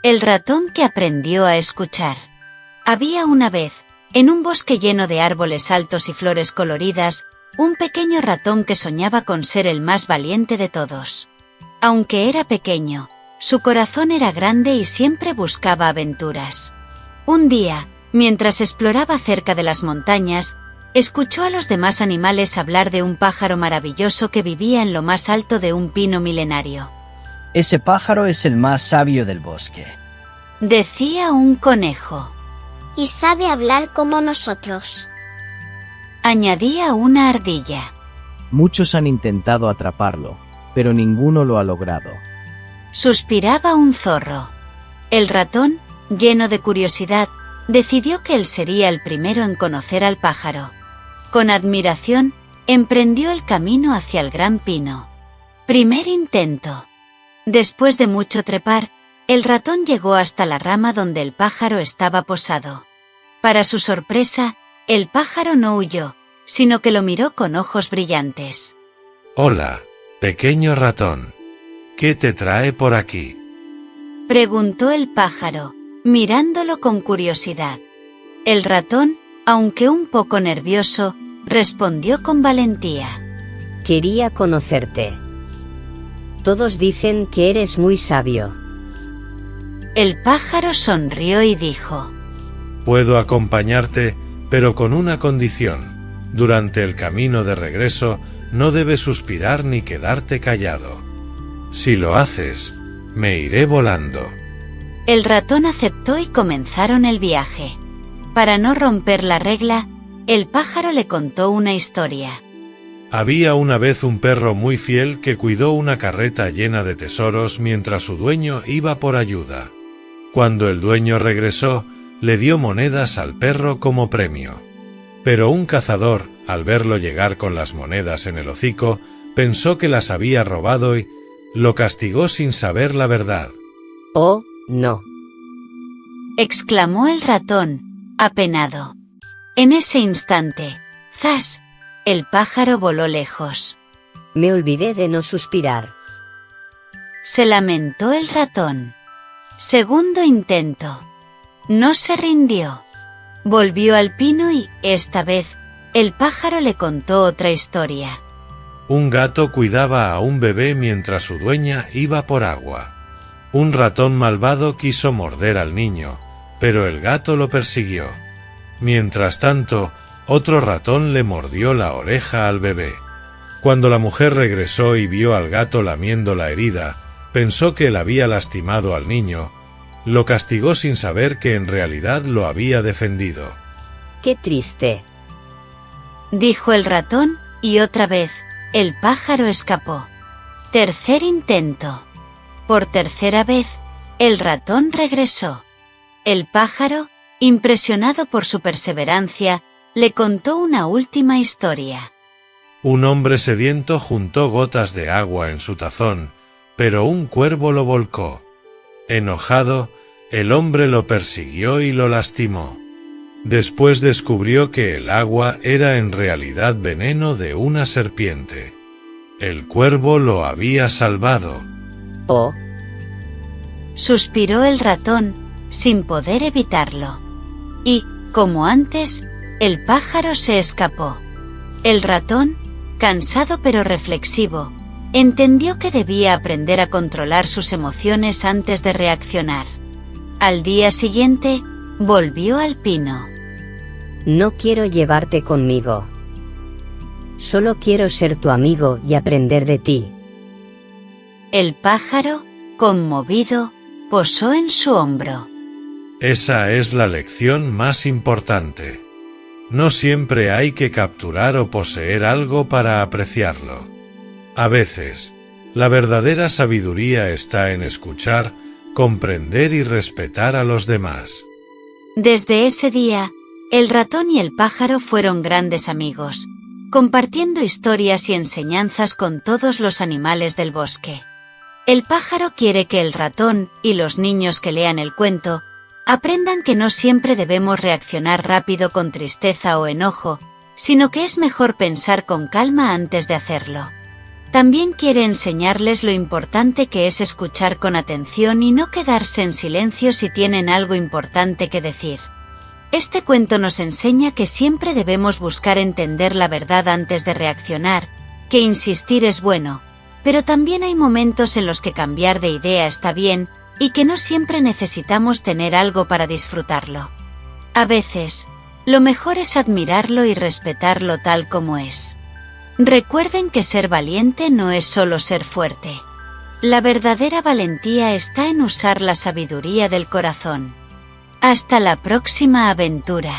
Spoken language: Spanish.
El ratón que aprendió a escuchar. Había una vez, en un bosque lleno de árboles altos y flores coloridas, un pequeño ratón que soñaba con ser el más valiente de todos. Aunque era pequeño, su corazón era grande y siempre buscaba aventuras. Un día, mientras exploraba cerca de las montañas, escuchó a los demás animales hablar de un pájaro maravilloso que vivía en lo más alto de un pino milenario. Ese pájaro es el más sabio del bosque, decía un conejo. Y sabe hablar como nosotros, añadía una ardilla. Muchos han intentado atraparlo, pero ninguno lo ha logrado. Suspiraba un zorro. El ratón, lleno de curiosidad, decidió que él sería el primero en conocer al pájaro. Con admiración, emprendió el camino hacia el gran pino. Primer intento. Después de mucho trepar, el ratón llegó hasta la rama donde el pájaro estaba posado. Para su sorpresa, el pájaro no huyó, sino que lo miró con ojos brillantes. Hola, pequeño ratón. ¿Qué te trae por aquí? Preguntó el pájaro, mirándolo con curiosidad. El ratón, aunque un poco nervioso, respondió con valentía. Quería conocerte. Todos dicen que eres muy sabio. El pájaro sonrió y dijo: Puedo acompañarte, pero con una condición. Durante el camino de regreso, no debes suspirar ni quedarte callado. Si lo haces, me iré volando. El ratón aceptó y comenzaron el viaje. Para no romper la regla, el pájaro le contó una historia. Había una vez un perro muy fiel que cuidó una carreta llena de tesoros mientras su dueño iba por ayuda. Cuando el dueño regresó, le dio monedas al perro como premio. Pero un cazador, al verlo llegar con las monedas en el hocico, pensó que las había robado y lo castigó sin saber la verdad. Oh, no. Exclamó el ratón, apenado. En ese instante, ¡zas!, el pájaro voló lejos. Me olvidé de no suspirar. Se lamentó el ratón. Segundo intento. No se rindió. Volvió al pino y, esta vez, el pájaro le contó otra historia. Un gato cuidaba a un bebé mientras su dueña iba por agua. Un ratón malvado quiso morder al niño, pero el gato lo persiguió. Mientras tanto, otro ratón le mordió la oreja al bebé. Cuando la mujer regresó y vio al gato lamiendo la herida, pensó que él había lastimado al niño. Lo castigó sin saber que en realidad lo había defendido. ¡Qué triste!, dijo el ratón, y otra vez, el pájaro escapó. Tercer intento. Por tercera vez, el ratón regresó. El pájaro, impresionado por su perseverancia, le contó una última historia. Un hombre sediento juntó gotas de agua en su tazón, pero un cuervo lo volcó. Enojado, el hombre lo persiguió y lo lastimó. Después descubrió que el agua era en realidad veneno de una serpiente. El cuervo lo había salvado. Oh. Suspiró el ratón, sin poder evitarlo. Y, como antes, el pájaro se escapó. El ratón, cansado pero reflexivo, entendió que debía aprender a controlar sus emociones antes de reaccionar. Al día siguiente, volvió al pino. No quiero llevarte conmigo. Solo quiero ser tu amigo y aprender de ti. El pájaro, conmovido, posó en su hombro. Esa es la lección más importante. No siempre hay que capturar o poseer algo para apreciarlo. A veces, la verdadera sabiduría está en escuchar, comprender y respetar a los demás. Desde ese día, el ratón y el pájaro fueron grandes amigos, compartiendo historias y enseñanzas con todos los animales del bosque. El pájaro quiere que el ratón, y los niños que lean el cuento, aprendan que no siempre debemos reaccionar rápido con tristeza o enojo, sino que es mejor pensar con calma antes de hacerlo. También quiere enseñarles lo importante que es escuchar con atención y no quedarse en silencio si tienen algo importante que decir. Este cuento nos enseña que siempre debemos buscar entender la verdad antes de reaccionar, que insistir es bueno, pero también hay momentos en los que cambiar de idea está bien, y que no siempre necesitamos tener algo para disfrutarlo. A veces, lo mejor es admirarlo y respetarlo tal como es. Recuerden que ser valiente no es solo ser fuerte. La verdadera valentía está en usar la sabiduría del corazón. Hasta la próxima aventura.